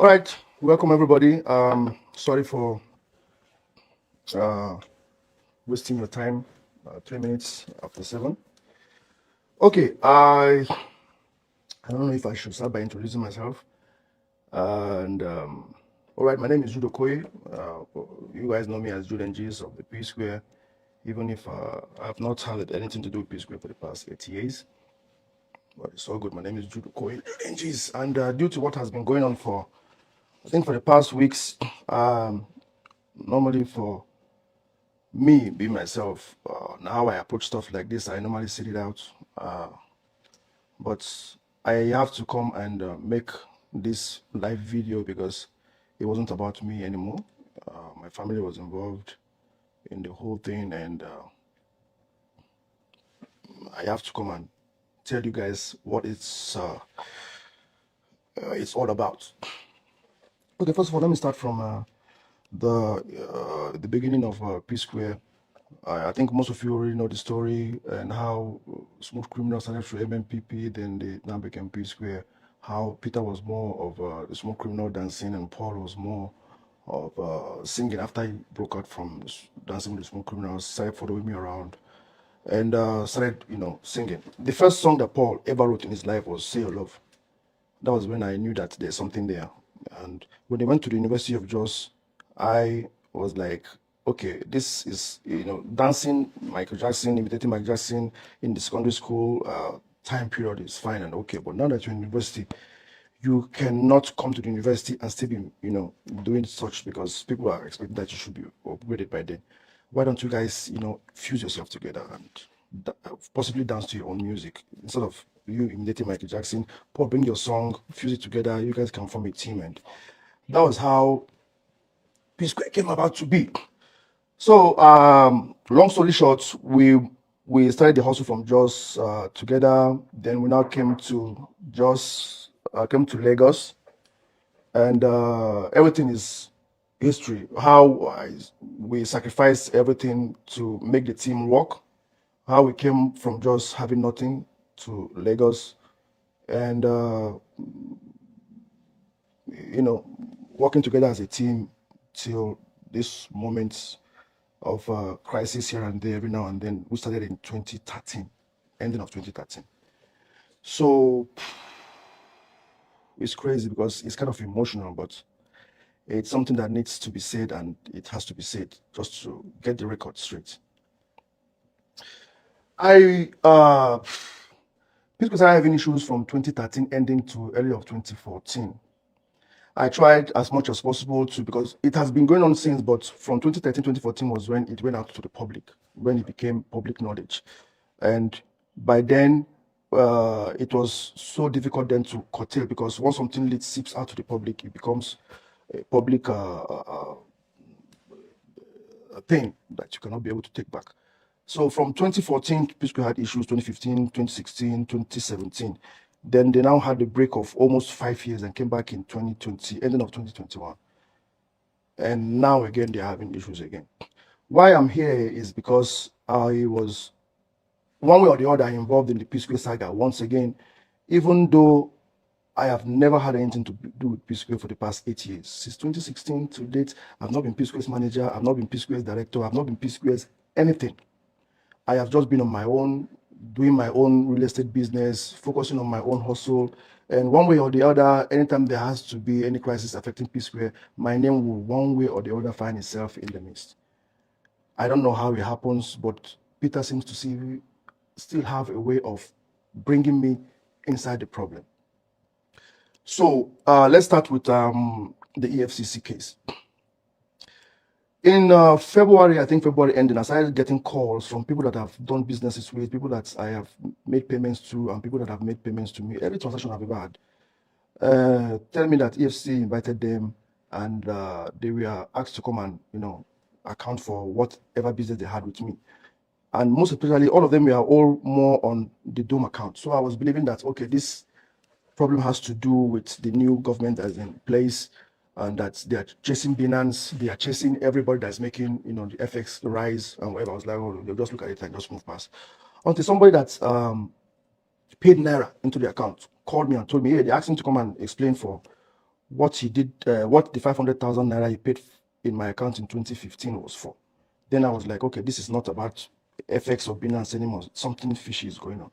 All right, welcome everybody. Sorry for uh, wasting your time. 3 minutes after 7. Okay, I don't know if I should start by introducing myself. And all right, my name is Jude Okoye. You guys know me as Jude and G's of the Psquare. Even if I have not had anything to do with Psquare for the past 8 years, but it's all good. My name is Jude Okoye, Jude and G's, and due to what has been going on for I think for the past weeks, normally for me be myself now I approach stuff like this. I normally sit it out, but I have to come and make this live video because it wasn't about me anymore. My family was involved in the whole thing, and I have to come and tell you guys what it's all about. Okay, first of all, let me start from the beginning of P Square. I think most of you already know the story and how Smooth Criminal started through MMPP, then they now became P Square. How Peter was more of the Smooth Criminal dancing, and Paul was more of singing after he broke out from dancing with the Smooth Criminals, started following me around and started, singing. The first song that Paul ever wrote in his life was Say Your Love. That was when I knew that there's something there. And when they went to the University of Jos, I was like, okay, this is, dancing Michael Jackson, imitating Michael Jackson in the secondary school time period is fine and okay. But now that you're in university, you cannot come to the university and still be, doing such because people are expecting that you should be upgraded by then. Why don't you guys, fuse yourself together and possibly dance to your own music instead of you imitating Michael Jackson? Paul, bring your song, fuse it together. You guys can form a team, and that was how P Square came about to be. So, long story short, we started the hustle from Jos together. Then we now came to came to Lagos, and everything is history. How we sacrificed everything to make the team work. How we came from just having nothing to Lagos, and working together as a team till this moment of crisis here and there every now and then. We started in 2013, ending of 2013. So it's crazy because it's kind of emotional, but it's something that needs to be said, and it has to be said just to get the record straight. I because I having issues from 2013 ending to early of 2014. I tried as much as possible to, because it has been going on since, but from 2013, 2014 was when it went out to the public, when it became public knowledge. And by then, it was so difficult then to curtail, because once something seeps out to the public, it becomes a public thing that you cannot be able to take back. So from 2014, P-Square had issues, 2015, 2016, 2017. Then they now had a break of almost 5 years and came back in 2020, ending of 2021. And now again, they're having issues again. Why I'm here is because I was, one way or the other, involved in the P-Square saga once again, even though I have never had anything to do with P-Square for the past 8 years. Since 2016 to date, I've not been P-Square's manager, I've not been P-Square's director, I've not been P-Square's anything. I have just been on my own, doing my own real estate business, focusing on my own hustle. And one way or the other, anytime there has to be any crisis affecting P Square, my name will one way or the other find itself in the midst. I don't know how it happens, but Peter seems to still have a way of bringing me inside the problem. So let's start with the EFCC case. In February, I think February ending, I started getting calls from people that I've done businesses with, people that I have made payments to, and people that have made payments to me. Every transaction I've ever had, tell me that EFC invited them, and they were asked to come and account for whatever business they had with me. And most especially, all of them were all more on the Dome account. So I was believing that, okay, this problem has to do with the new government that's in place, and that they are chasing Binance, they are chasing everybody that's making the FX rise and whatever. I was like, oh, they'll just look at it and just move past. Until somebody that's paid Naira into the account called me and told me, hey, they asked him to come and explain for what he did, what the 500,000 naira he paid in my account in 2015 was for. Then I was like, okay, this is not about FX or Binance anymore. Something fishy is going on.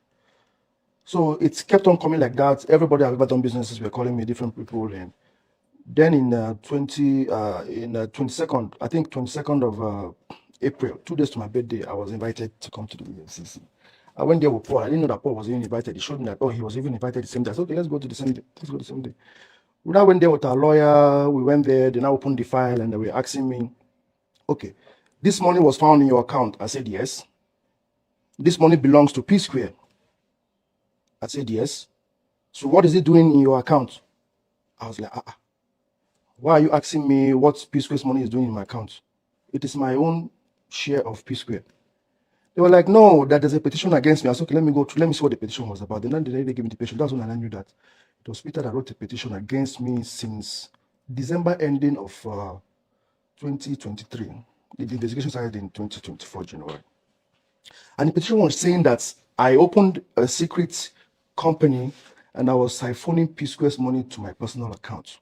So it kept on coming like that. Everybody I've ever done businesses were calling me, different people. And then in 22nd, I think 22nd of April, 2 days to my birthday, I was invited to come to the EFCC. I went there with Paul. I didn't know that Paul was even invited. He showed me that, oh, he was even invited the same day. I said, okay, let's go to the same day. Let's go the same day. We now went there with our lawyer. We went there. They now opened the file and they were asking me, okay, this money was found in your account. I said, yes. This money belongs to Psquare. I said, yes. So what is it doing in your account? I was like, why are you asking me what Psquare's money is doing in my account? It is my own share of Psquare. They were like, no, that there's a petition against me. I said, okay, let me go through, let me see what the petition was about. Then they gave me the petition. That's when I knew that it was Peter that wrote a petition against me since December ending of 2023. The investigation started in 2024, January. And the petition was saying that I opened a secret company and I was siphoning Psquare's money to my personal account.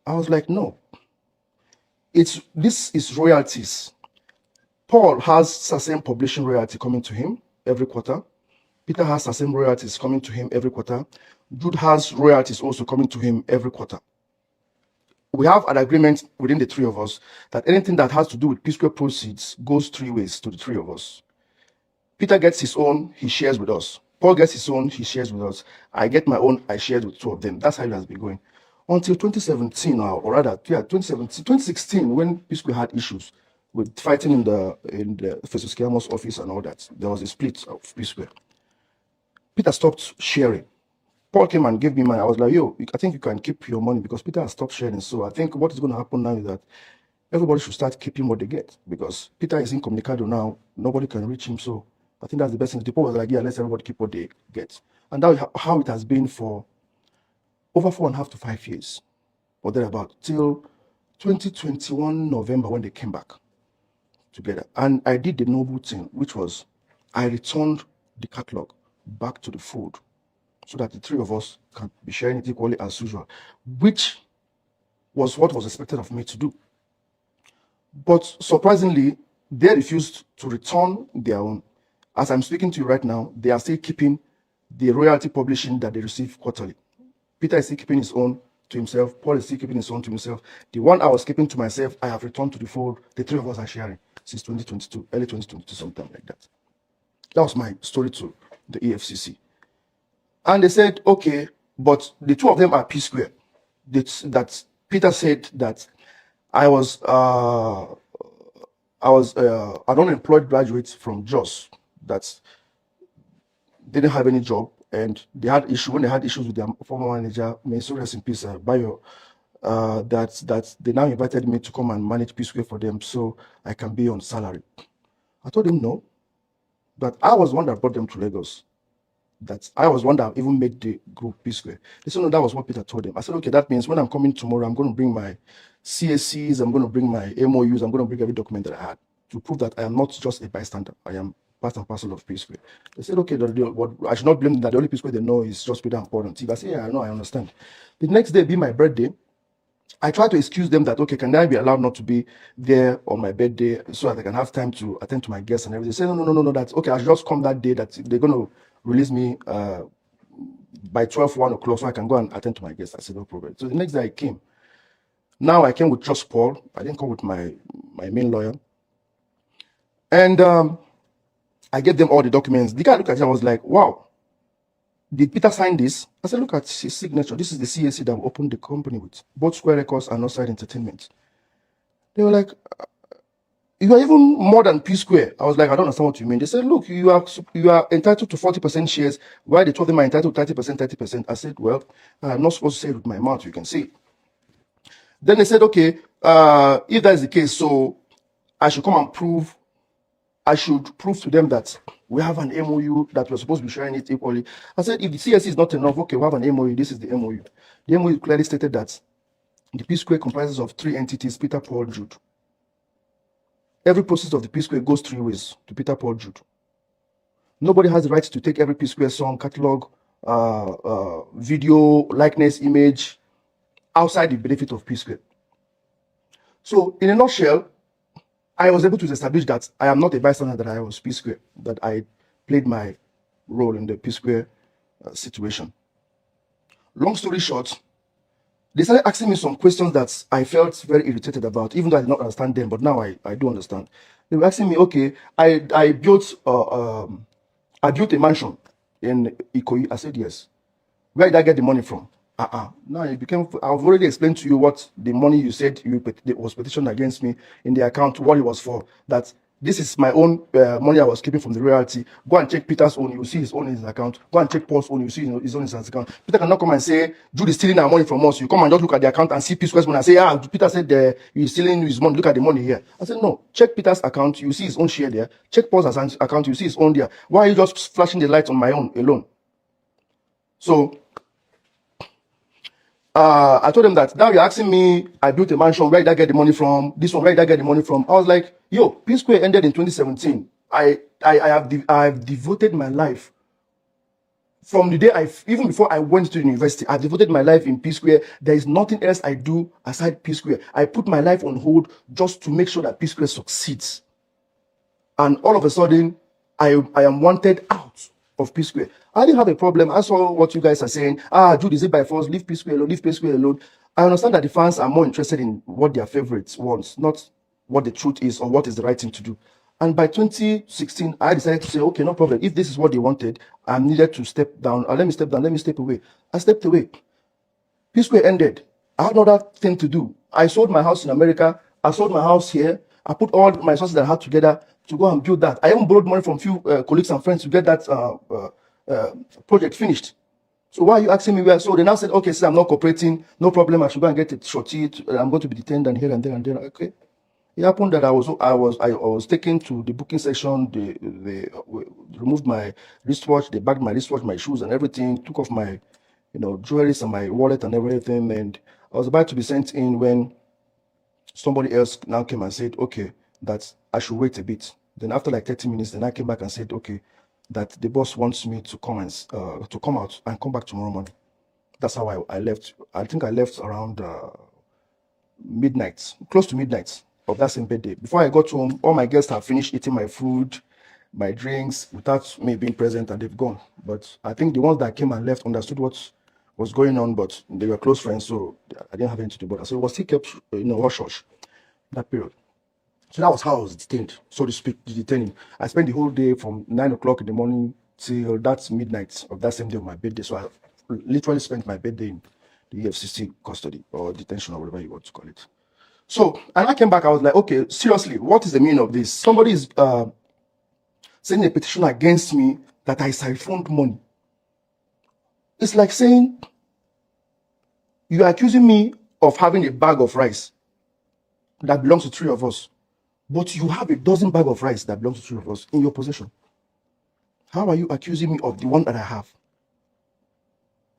I was like, no. This is royalties. Paul has certain publishing royalty coming to him every quarter. Peter has certain royalties coming to him every quarter. Jude has royalties also coming to him every quarter. We have an agreement within the three of us that anything that has to do with Psquare proceeds goes three ways to the three of us. Peter gets his own, he shares with us. Paul gets his own, he shares with us. I get my own, I share with two of them. That's how it has been going. Until 2017, or rather, 2016, when Psquare had issues with fighting in the Festus Keyam's office and all that, there was a split of Psquare. Peter stopped sharing. Paul came and gave me money. I was like, yo, I think you can keep your money because Peter has stopped sharing. So I think what is going to happen now is that everybody should start keeping what they get because Peter is incommunicado now. Nobody can reach him. So I think that's the best thing. The people was like, yeah, let's everybody keep what they get. And that's how it has been for over 4.5 to 5 years or thereabout till 2021 November when they came back together. And I did the noble thing, which was I returned the catalog back to the fold so that the three of us can be sharing it equally as usual, which was what was expected of me to do. But surprisingly, they refused to return their own. As I'm speaking to you right now, they are still keeping the royalty publishing that they receive quarterly. Peter is still keeping his own to himself. Paul is still keeping his own to himself. The one I was keeping to myself, I have returned to the fold. The three of us are sharing since 2022, early 2022, something like that. That was my story to the EFCC. And they said, okay, but the two of them are Psquare. That Peter said that I was an unemployed graduate from Jos that didn't have any job, and they had issue when they had issues with their former manager, may so rest in peace, Bayo. That they now invited me to come and manage Psquare for them so I can be on salary. I told him no, that I was one that brought them to Lagos. That I was one that even made the group Psquare. They said, no, that was what Peter told them. I said, okay, that means when I'm coming tomorrow, I'm going to bring my CSCs, I'm going to bring my MOUs, I'm going to bring every document that I had to prove that I am not just a bystander. I am part and parcel of Psquare. They said, okay, what I should not blame them that the only Psquare they know is just Peter and Paul on TV. I said, yeah, I know, I understand. The next day being my birthday, I tried to excuse them that, okay, can I be allowed not to be there on my birthday so that I can have time to attend to my guests and everything? They said, no, that's okay. I should just come that day that they're going to release me by 12, 1 o'clock so I can go and attend to my guests. I said, no problem. So the next day I came. Now I came with just Paul. I didn't come with my main lawyer. And I gave them all the documents. The guy looked at it and was like, wow, did Peter sign this? I said, look at his signature. This is the CAC that we opened the company with, both Square Records and Northside Entertainment. They were like, you are even more than Psquare. I was like, I don't understand what you mean. They said, look, you are entitled to 40% shares, while the two of them are entitled to 30%, 30%. I said, well, I'm not supposed to say it with my mouth. You can see. Then they said, okay, if that is the case, so I should come and prove. I should prove to them that we have an MOU, that we're supposed to be sharing it equally. I said, if the CSC is not enough, okay, we have an MOU. This is the MOU. The MOU clearly stated that the Psquare comprises of 3 entities, Peter, Paul, Jude. Every process of the Psquare goes 3 ways to Peter, Paul, Jude. Nobody has the right to take every Psquare song, catalog, video, likeness, image, outside the benefit of Psquare. So in a nutshell, I was able to establish that I am not a bystander, that I was Psquare, that I played my role in the Psquare situation. Long story short, they started asking me some questions that I felt very irritated about, even though I did not understand them, but now I do understand. They were asking me, okay, I built a mansion in Ikoyi. I said yes. Where did I get the money from? Now it became. I've already explained to you what the money you said was petitioned against me in the account, what it was for. That this is my own money I was keeping from the royalty. Go and check Peter's own. You will see his own in his account. Go and check Paul's own. You will see his own in his account. Peter cannot come and say Jude is stealing our money from us. You come and just look at the account and see Psquare's money and say, Peter said he's stealing his money. Look at the money here. I said no. Check Peter's account. You see his own share there. Check Paul's account. You see his own there. Why are you just flashing the light on my own alone? So I told them that now you're asking me, I built a mansion, where did I get the money from? This one, where did I get the money from? I was like, yo, Psquare ended in 2017. I have devoted my life from the day even before I went to university. I devoted my life in Psquare. There is nothing else I do aside Psquare. I put my life on hold just to make sure that Psquare succeeds. And all of a sudden, I am wanted out of Psquare. I didn't have a problem. I saw what you guys are saying. Jude, is it by force? Leave Psquare alone. Leave Psquare alone. I understand that the fans are more interested in what their favorites want, not what the truth is or what is the right thing to do. And by 2016, I decided to say, okay, no problem. If this is what they wanted, I needed to step down. Let me step down. Let me step away. I stepped away. Psquare ended. I had another thing to do. I sold my house in America. I sold my house here. I put all my resources that I had together to go and build that. I even borrowed money from few colleagues and friends to get that project finished. So why are you asking me where? So they now said, okay, since I'm not cooperating, no problem. I should go and get it shorty. I'm going to be detained and here and there and there. Okay. It happened that I was taken to the booking section. They removed my wristwatch. They bagged my wristwatch, my shoes, and everything. Took off my, jewelry and my wallet and everything. And I was about to be sent in when somebody else now came and said, okay, that I should wait a bit. Then after like 30 minutes, then I came back and said, okay, that the boss wants me to come and to come out and come back tomorrow morning. That's how I left. I think I left around midnight, close to midnight of that same birthday. Before I got home, all my guests have finished eating my food, my drinks, without me being present, and they've gone. But I think the ones that came and left understood what was going on, but they were close friends, so I didn't have anything to bother. So it was still kept, hush hush that period. So that was how I was detained, so to speak, detaining. I spent the whole day from 9 o'clock in the morning till that midnight of that same day of my birthday. So I literally spent my birthday in the EFCC custody or detention or whatever you want to call it. So, and I came back, I was like, okay, seriously, what is the meaning of this? Somebody is sending a petition against me that I siphoned money. It's like saying, you are accusing me of having a bag of rice that belongs to 3 of us, but you have a dozen bags of rice that belongs to 3 of us in your possession. How are you accusing me of the one that I have?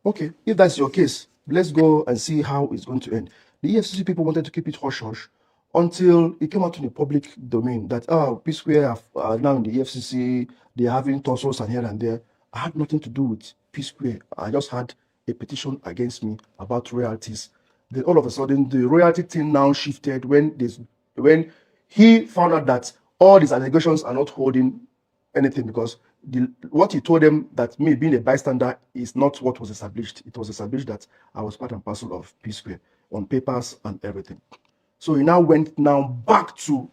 Okay, if that's your case, let's go and see how it's going to end. The EFCC people wanted to keep it hush-hush until it came out in the public domain that, Psquare are now in the EFCC, they're having tussles and here and there. I had nothing to do with Psquare. I just had a petition against me about royalties. Then all of a sudden, the royalty thing now shifted when he found out that all these allegations are not holding anything, because what he told them, that me being a bystander, is not what was established. It was established that I was part and parcel of Psquare on papers and everything. So he now went back to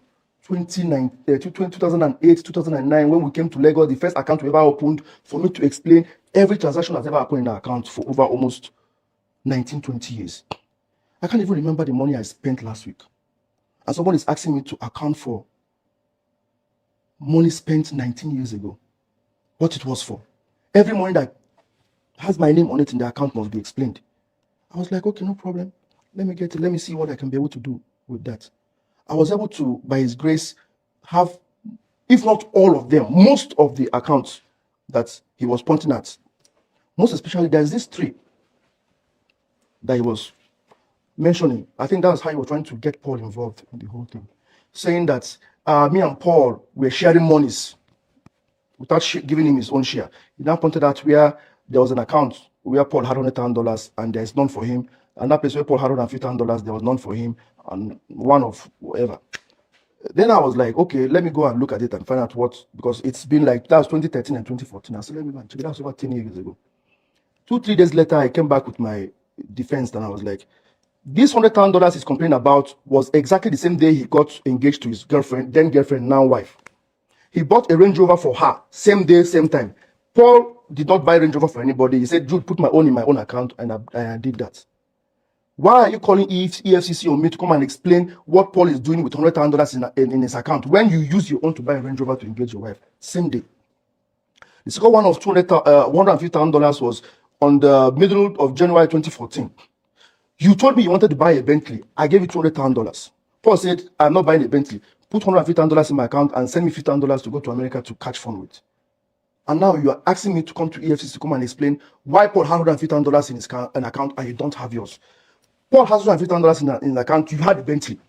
2008, 2009, when we came to Lagos, the first account we ever opened, for me to explain every transaction that's ever happened in the account for over almost 19, 20 years. I can't even remember the money I spent last week. And someone is asking me to account for money spent 19 years ago, what it was for. Every money that has my name on it in the account must be explained. I was like, okay, no problem. Let me get it. Let me see what I can be able to do with that. I was able to, by his grace, have, if not all of them, most of the accounts that he was pointing at. Most especially, there's this 3 that he was mentioning. I think that's how he was trying to get Paul involved in the whole thing. Saying that me and Paul were sharing monies without giving him his own share. He now pointed out where there was an account where Paul had $100,000 and there's none for him. And that place where Paul had $150, there was none for him, and one of whatever. Then I was like, okay, let me go and look at it and find out what, because it's been like, that was 2013 and 2014. I said, let me go and check it. That was over 10 years ago. 2-3 days later, I came back with my defense, and I was like, this $100,000 he's complaining about was exactly the same day he got engaged to his girlfriend, then girlfriend, now wife. He bought a Range Rover for her, same day, same time. Paul did not buy Range Rover for anybody. He said, Jude, put my own in my own account, and I did that. Why are you calling EFCC on me to come and explain what Paul is doing with $100,000 in his account when you use your own to buy a Range Rover to engage your wife? Same day. The second one of $150,000 was on the middle of January 2014. You told me you wanted to buy a Bentley. I gave you $200,000. Paul said, I'm not buying a Bentley. Put $150,000 in my account and send me $50,000 to go to America to catch fun with. And now you are asking me to come to EFCC to come and explain why Paul has $150,000 in his account and you don't have yours. Paul has $150,000 in the account. You had a Bentley.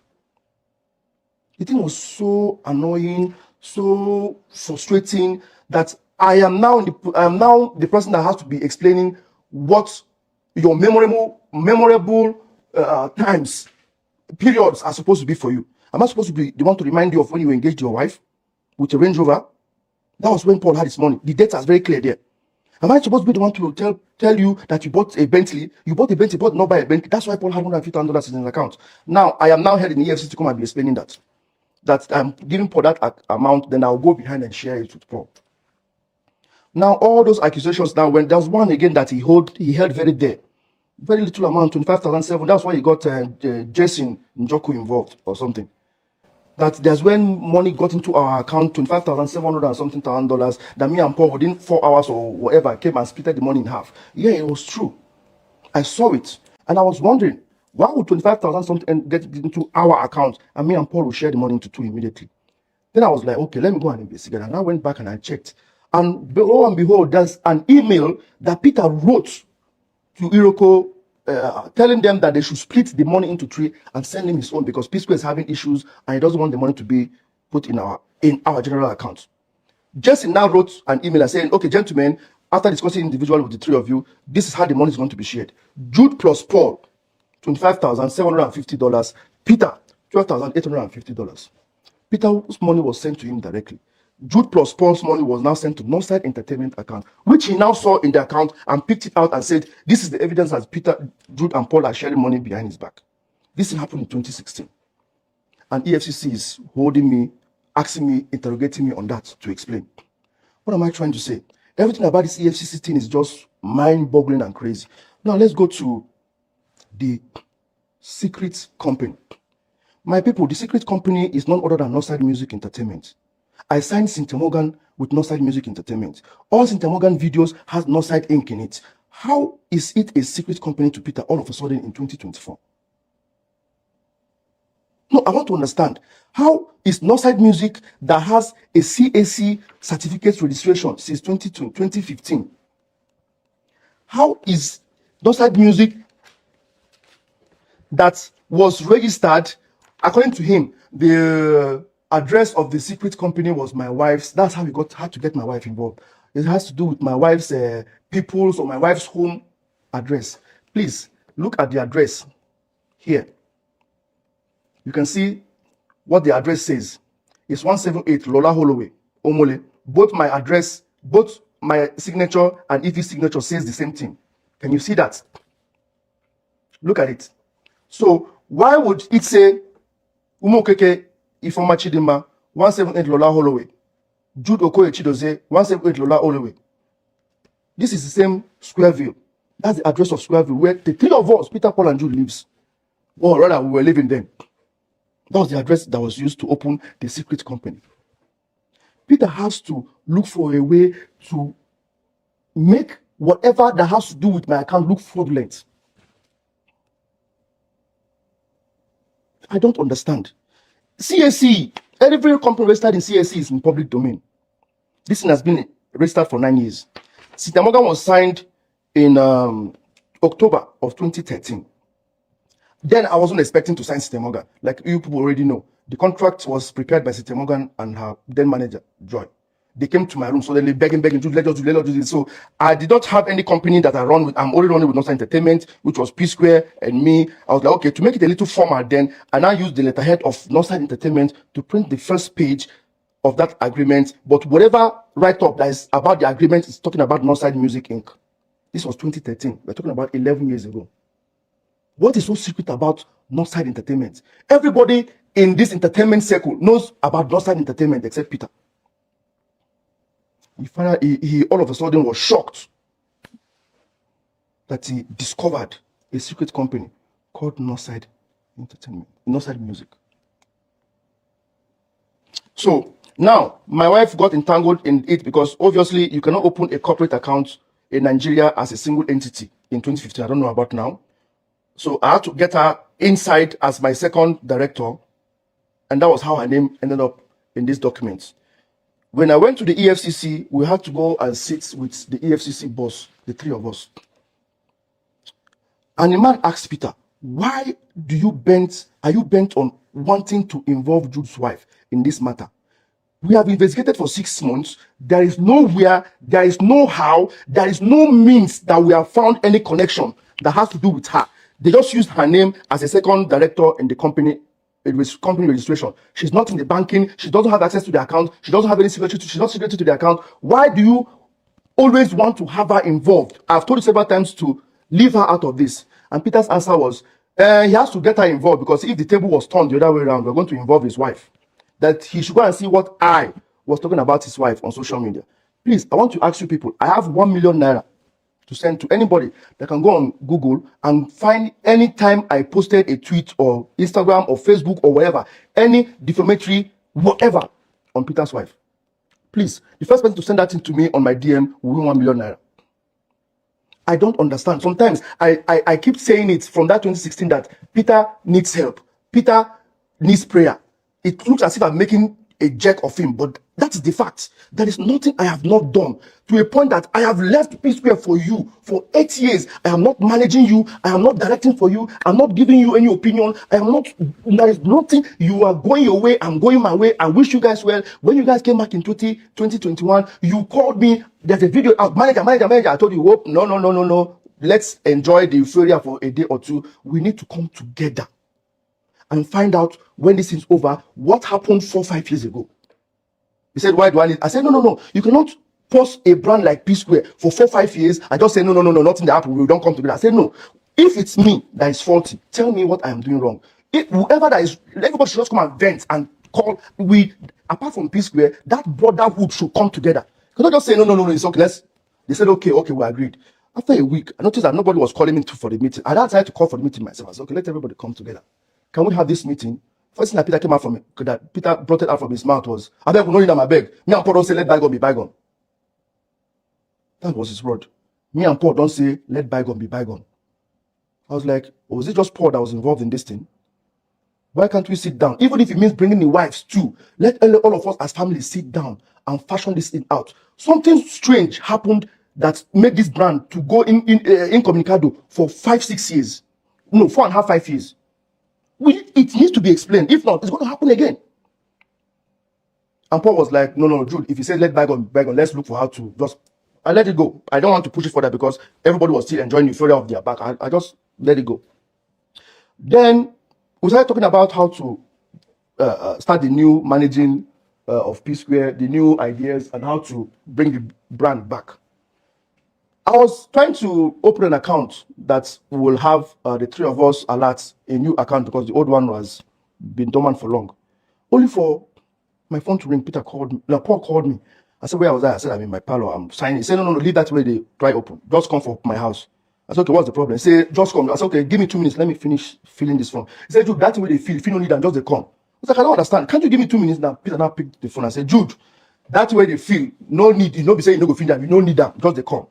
The thing was so annoying, so frustrating that I am now the person that has to be explaining what your memorable times, periods are supposed to be for you. Am I supposed to be the one to remind you of when you engaged your wife with a Range Rover? That was when Paul had his money. The data is very clear there. Am I supposed to be the one to tell you that you bought a Bentley? You bought a Bentley, but not buy a Bentley. That's why Paul had $150,000 in his account. Now, I am now heading the EFCC to come and be explaining that I'm giving Paul that amount, then I'll go behind and share it with Paul. Now, all those accusations now, when there was one again that he held very dear, very little amount, 25,700. That's why he got Jason Njoku involved or something. That there's when money got into our account, 25,700 and something $1,000, that me and Paul within 4 hours or whatever came and split the money in half. Yeah, it was true. I saw it. And I was wondering, why would 25,000 something get into our account and me and Paul will share the money into two immediately? Then I was like, okay, let me go and investigate. And I went back and I checked. And lo and behold, there's an email that Peter wrote to Iroko, telling them that they should split the money into 3 and send him his own because Psquare is having issues and he doesn't want the money to be put in our general account. Jesse now wrote an email saying, okay, gentlemen, after discussing individually with the 3 of you, this is how the money is going to be shared. Jude plus Paul, $25,750. Peter, $12,850. Peter's money was sent to him directly. Jude plus Paul's money was now sent to Northside Entertainment account, which he now saw in the account and picked it out and said, this is the evidence that Peter, Jude, and Paul are sharing money behind his back. This happened in 2016. And EFCC is holding me, asking me, interrogating me on that to explain. What am I trying to say? Everything about this EFCC thing is just mind-boggling and crazy. Now let's go to the secret company. My people, the secret company is none other than Northside Music Entertainment. I signed Cynthia Morgan with Northside Music Entertainment. All Cynthia Morgan videos has Northside Inc. in it. How is it a secret company to Peter all of a sudden in 2024? No, I want to understand. How is Northside Music that has a CAC certificate registration since 2015? How is Northside Music that was registered, according to him, the address of the secret company was my wife's. That's how we had to get my wife involved. It has to do with my wife's people's or my wife's home address. Please look at the address here. You can see what the address says. It's 178 Lola Holloway, Omole. Both my address, both my signature and Ife's signature says the same thing. Can you see that? Look at it. So why would it say Umokeke Ifeoma Chidimma, 178 Lola Holloway, Jude Okoye Chidozie, 178 Lola Holloway? This is the same Squareville. That's the address of Squareville where the 3 of us, Peter, Paul, and Jude, lives. Or rather, we were living then. That was the address that was used to open the secret company. Peter has to look for a way to make whatever that has to do with my account look fraudulent. I don't understand. CAC, every company registered in CAC is in public domain. This thing has been registered for 9 years. Cynthia Morgan was signed in October of 2013. Then I wasn't expecting to sign Cynthia Morgan. Like you people already know, the contract was prepared by Cynthia Morgan and her then manager, Joy. They came to my room, so they begging, Jude, let us do this. So I did not have any company that I run with. I'm only running with Northside Entertainment, which was Psquare and me. I was like, okay, to make it a little formal, then I now used the letterhead of Northside Entertainment to print the first page of that agreement. But whatever write-up that is about the agreement is talking about Northside Music Inc. This was 2013. We're talking about 11 years ago. What is so secret about Northside Entertainment? Everybody in this entertainment circle knows about Northside Entertainment except Peter. He all of a sudden was shocked that he discovered a secret company called Northside Entertainment, Northside Music. So now my wife got entangled in it because obviously you cannot open a corporate account in Nigeria as a single entity in 2015. I don't know about now. So I had to get her inside as my second director, and that was how her name ended up in these documents. When I went to the EFCC, we had to go and sit with the EFCC boss, the three of us. And the man asked Peter, why are you bent on wanting to involve Jude's wife in this matter? We have investigated for 6 months. There is nowhere, there is no how, there is no means that we have found any connection that has to do with her. They just used her name as a second director in the company. It was company registration. She's not in the banking. She doesn't have access to the account. She doesn't have any secretary. She's not secretary to the account. Why do you always want to have her involved? I've told you several times to leave her out of this. And Peter's answer was, he has to get her involved because if the table was turned the other way around, we're going to involve his wife. That he should go and see what I was talking about his wife on social media. Please, I want to ask you people, I have 1 million naira to send to anybody that can go on Google and find any time I posted a tweet or Instagram or Facebook or whatever, any defamatory whatever on Peter's wife. Please, the first person to send that in to me on my DM will win 1 million naira. I don't understand. Sometimes I keep saying it from that 2016 that Peter needs help. Peter needs prayer. It looks as if I'm making a jerk of him, but that's the fact. There is nothing I have not done to a point that I have left Psquare for you for 8 years. I am not managing you. I am not directing for you. I'm not giving you any opinion. I am not, there is nothing. You are going your way. I'm going my way. I wish you guys well. When you guys came back in 2021, you called me. There's a video out. Manager. I told you, whoop, no. Let's enjoy the euphoria for a day or two. We need to come together and find out when this is over, what happened 4 or 5 years ago. He said, why do I need? I said, no. You cannot pause a brand like Psquare for 4 or 5 years and just say, no, nothing that happened. We don't come together. I said, no. If it's me that is faulty, tell me what I am doing wrong. If whoever that is, everybody should just come and vent and call. Apart from Psquare, that brotherhood should come together. You cannot just say, no, it's okay. They said, okay, we agreed. After a week, I noticed that nobody was calling me for the meeting. I decided to call for the meeting myself. I said, okay, let everybody come together. Can we have this meeting? First thing that Peter came out from it, that Peter brought it out from his mouth was, I beg, no need my beg. Me and Paul don't say let bygone be bygone. That was his word. Me and Paul don't say let bygone be bygone. I was like, was it just Paul that was involved in this thing? Why can't we sit down? Even if it means bringing the wives too, let all of us as families sit down and fashion this thing out. Something strange happened that made this brand to go incommunicado for 5-6 years. No, 4.5, 5 years. It needs to be explained. If not, it's going to happen again. And Paul was like, no, Jude, if you say let bygone be bygone, let's look for how to just, I let it go. I don't want to push it further because everybody was still enjoying the euphoria of their back. I just let it go. Then we started talking about how to start the new managing of Psquare, the new ideas, and how to bring the brand back. I was trying to open an account that will have the three of us alert a new account because the old one was been dormant for long. Only for my phone to ring, Paul called me. I said, where was I? I said, I'm in my parlor. I'm signing. He said, no, leave that way. They try open. Just come for my house. I said, okay, what's the problem? He said, just come. I said, okay, give me 2 minutes. Let me finish filling this form. He said, Jude, that's the way they feel. If you don't need them, just they come. I was like, I don't understand. Can't you give me 2 minutes now? Peter now picked the phone and said, Jude, that's the way they feel. No need. You know, be saying you don't go feel them. You don't need them. Just they come.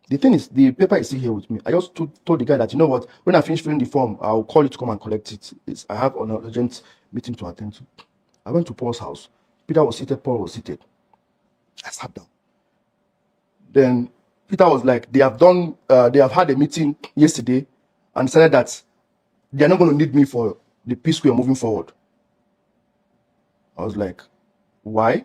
The thing is, the paper is still here with me. I just told the guy that, you know what, when I finish filling the form, I'll call you to come and collect it. I have an urgent meeting to attend to. I went to Paul's house. Peter was seated, Paul was seated. I sat down. Then Peter was like, they have had a meeting yesterday and decided that they're not going to need me for the Psquare moving forward. I was like, why?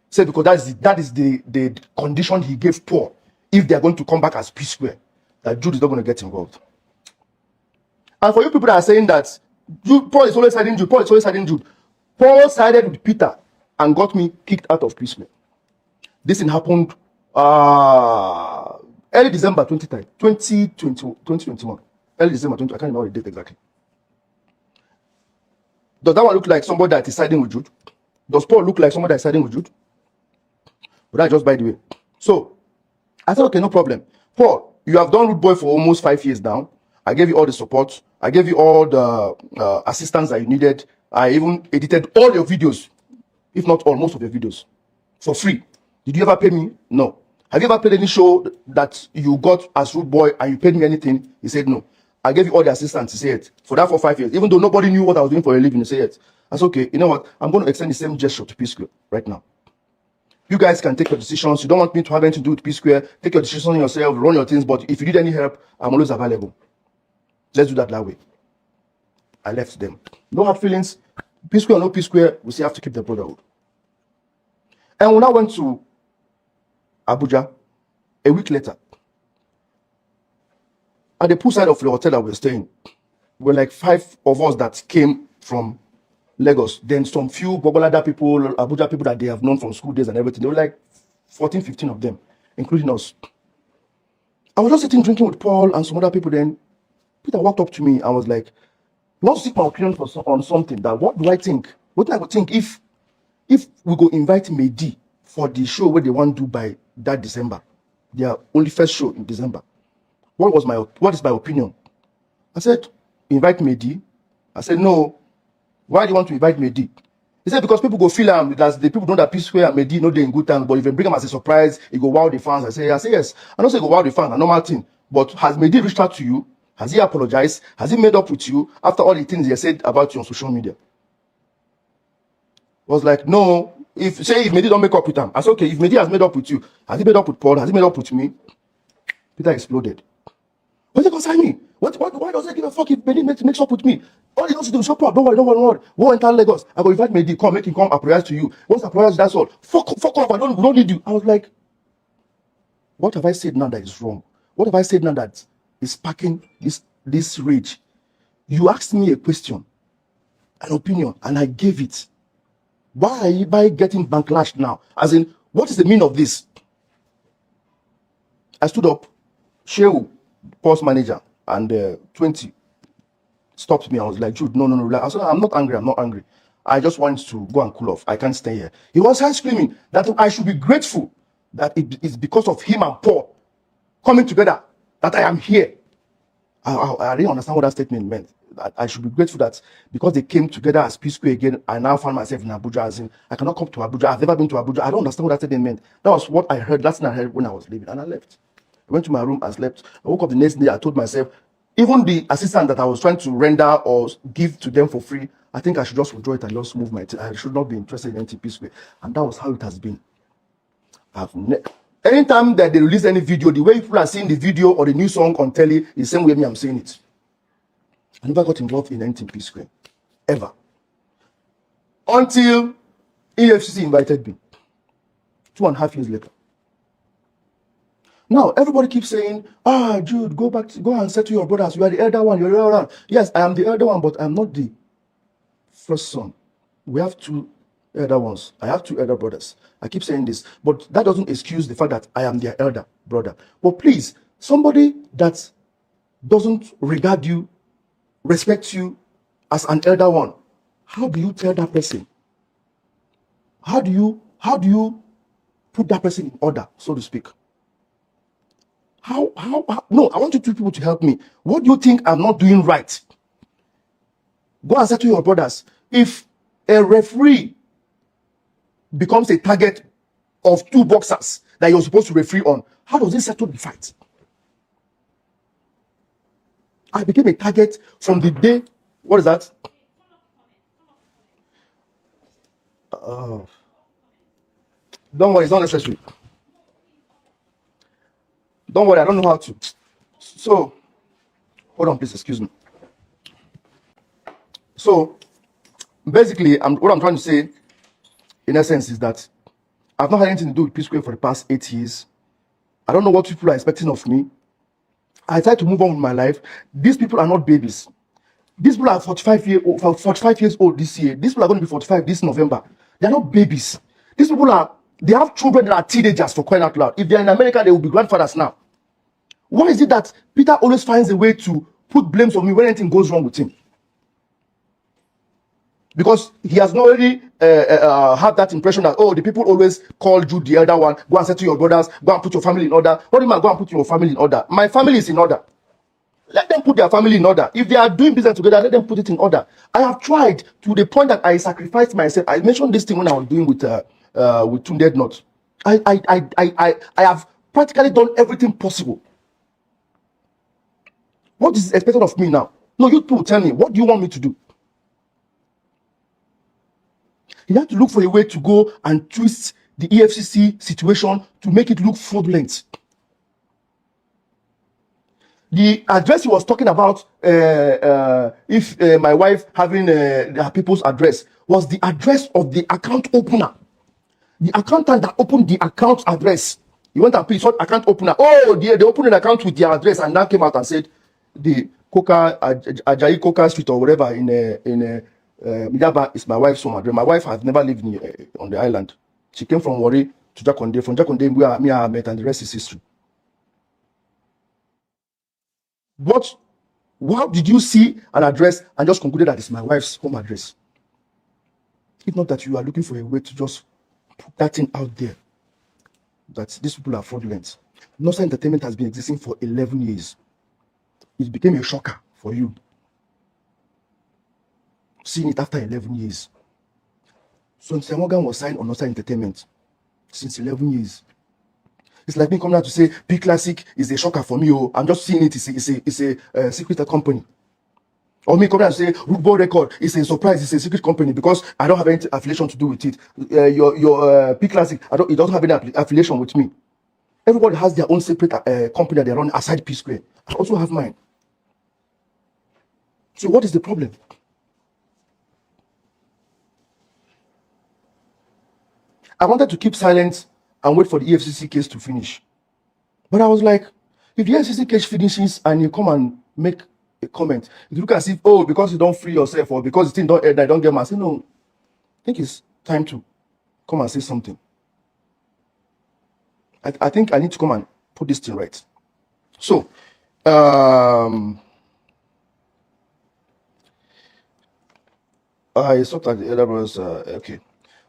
Said because that is the condition he gave Paul if they are going to come back as Psquare, that Jude is not going to get involved. And for you people that are saying that Paul is always siding Jude, Paul sided with Peter and got me kicked out of Psquare. This thing happened early December 2021. Early December 20, I can't remember the date exactly. Does that one look like somebody that is siding with Jude? Does Paul look like somebody that is siding with Jude? But that's just by the way. So I said, okay, no problem. Paul, you have done Root Boy for almost 5 years now. I gave you all the support. I gave you all the assistance that you needed. I even edited all your videos, if not all, most of your videos, for free. Did you ever pay me? No. Have you ever played any show that you got as Root Boy and you paid me anything? He said no. I gave you all the assistance. He said for that for 5 years, even though nobody knew what I was doing for a living. He said it. I said, okay, you know what? I'm going to extend the same gesture to Psquare right now. You guys can take your decisions. You don't want me to have anything to do with Psquare. Take your decisions yourself, run your things. But if you need any help, I'm always available. Let's do that way. I left them. No hard feelings. Psquare or no Psquare, we still have to keep the brotherhood. And when I went to Abuja a week later, at the poolside of the hotel that we were staying, were like 5 of us that came from Lagos. Then some few Bobolada people, Abuja people that they have known from school days and everything. They were like 14, 15 of them, including us. I was just sitting drinking with Paul and some other people. Then Peter walked up to me and was like, "You want to seek my opinion on something? That what do I think? What do I think if we go invite Mehdi for the show where they want to do by that December, their only first show in December? What is my opinion?" I said, "Invite Mehdi." I said, "No. Why do you want to invite Mehdi?" He said, "Because people go feel him. Because the people know that Psquare and Mehdi know they're in good times. But if you bring them as a surprise, it go wow the fans." I say, yes. I don't say go wow the fans, a normal thing. But has Mehdi reached out to you? Has he apologized? Has he made up with you after all the things he said about you on social media? I was like, no. If Mehdi don't make up with him, I said, okay, if Mehdi has made up with you, has he made up with Paul? Has he made up with me? Peter exploded. What does it concern me? Why does it give a fuck if Mehdi makes up with me? All he wants to do is show up. Don't worry. Go enter Lagos. I go invite Mehdi. Make him come apologize to you. Once apologize, that's all. Fuck off. We don't need you. I was like, what have I said now that is wrong? What have I said now that is sparking this rage? You asked me a question, an opinion, and I gave it. Why are you getting backlash now? As in, what is the meaning of this? I stood up. Shehu, Paul's manager, and 20 stopped me. I was like, "Jude, no. I said, I'm not angry. I just want to go and cool off. I can't stay here." He was screaming that I should be grateful that it is because of him and Paul coming together that I am here. I didn't understand what that statement meant. That I should be grateful that because they came together as Psquare again, I now found myself in Abuja. As in, I cannot come to Abuja. I've never been to Abuja. I don't understand what that statement meant. That was what I heard. That's what I heard when I was leaving, and I left. I went to my room and slept. I woke up the next day. I told myself, even the assistant that I was trying to render or give to them for free, I think I should just withdraw it and just move I should not be interested in Psquare. And that was how it has been. Anytime that they release any video, the way people are seeing the video or the new song on telly is the same way I'm seeing it. I never got involved in anything Psquare. Ever. Until EFCC invited me. 2.5 years later. Now, everybody keeps saying, Jude, go and say to your brothers, you are the elder one, you're the elder one. Yes, I am the elder one, but I'm not the first son. We have 2 elder ones. I have 2 elder brothers. I keep saying this, but that doesn't excuse the fact that I am their elder brother. But please, somebody that doesn't regard you, respect you as an elder one, how do you tell that person? How do you put that person in order, so to speak? How? No, I want you 2 people to help me. What do you think I'm not doing right? Go and say to your brothers, if a referee becomes a target of 2 boxers that you're supposed to referee on, how does it settle the fight? I became a target from the day. What is that? Don't worry, it's not necessary. Don't worry, I don't know how to. So, hold on, please, excuse me. So, basically, what I'm trying to say, in essence, is that I've not had anything to do with Psquare for the past 8 years. I don't know what people are expecting of me. I try to move on with my life. These people are not babies. These people are 45 years old this year. These people are going to be 45 this November. They're not babies. These people they have children that are teenagers, for crying out loud. If they're in America, they will be grandfathers now. Why is it that Peter always finds a way to put blames on me when anything goes wrong with him? Because he has not already had that impression that, oh, the people always call Jude the elder one, go and say to your brothers, go and put your family in order. What do you mean, go and put your family in order? My family is in order. Let them put their family in order. If they are doing business together, let them put it in order. I have tried to the point that I sacrificed myself. I mentioned this thing when I was doing with Tunde Not. I have practically done everything possible. What is expected of me now? No, you two tell me, what do you want me to do? You have to look for a way to go and twist the EFCC situation to make it look fraudulent. The address he was talking about, if my wife having her people's address, was the address of the account opener. The accountant that opened the account address. He went and put his account opener. Oh, they opened an account with their address and now came out and said the Ajayi Coca Street or whatever in Midaba is my wife's home address. My wife has never lived on the island. She came from Warri to Jakonde. From Jakonde, where me and her met, and the rest is history. What? How did you see an address and just concluded that it's my wife's home address? If not that you are looking for a way to just put that thing out there, that these people are fraudulent. Nosa Entertainment has been existing for 11 years. It became a shocker for you, seeing it after 11 years. So Mr. Morgan was signed on Nosa Entertainment since 11 years. It's like me coming out to say P Classic is a shocker for me. Oh, I'm just seeing it. It's a secret company. Or me coming out to say Rootball Record is a surprise. It's a secret company because I don't have any affiliation to do with it. Your P Classic, it doesn't have any affiliation with me. Everybody has their own separate company that they run aside Psquare. I also have mine. So what is the problem? I wanted to keep silent and wait for the EFCC case to finish. But I was like, if the EFCC case finishes and you come and make a comment, you look as if, oh, because you don't free yourself or because the thing don't end, I don't get my say. No, I think it's time to come and say something. I think I need to come and put this thing right. So, I thought that the other was okay.